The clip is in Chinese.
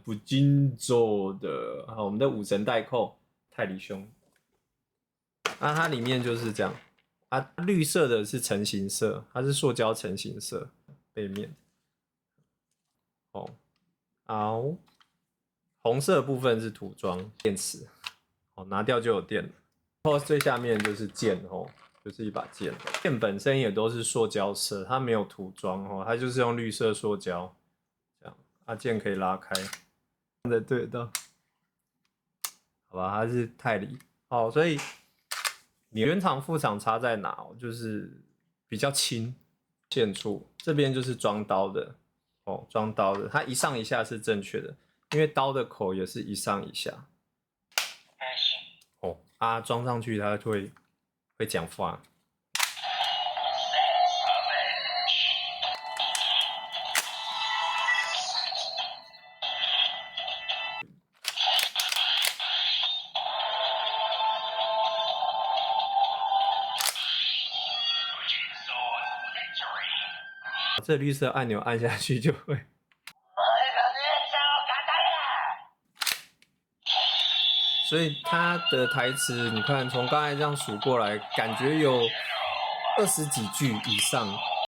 不经做的。好，我们的武神代寇泰里兄，那它里面就是这样。啊，绿色的是成型色，它是塑胶成型色背面。哦，好，红色的部分是涂装电池，哦，拿掉就有电了。然后最下面就是剑哦，就是一把剑。剑本身也都是塑胶色，它没有涂装哦，它就是用绿色塑胶这样。啊，剑可以拉开，看得对得到。好吧，它是泰里。哦，所以你原厂副厂差在哪哦？就是比较轻，线处这边就是装刀的哦，装刀的，它一上一下是正确的，因为刀的口也是一上一下。哦，啊，装上去它会讲话。这绿色按钮按下去就会。所以他的台词，你看从刚才这样数过来，感觉有20几句以上。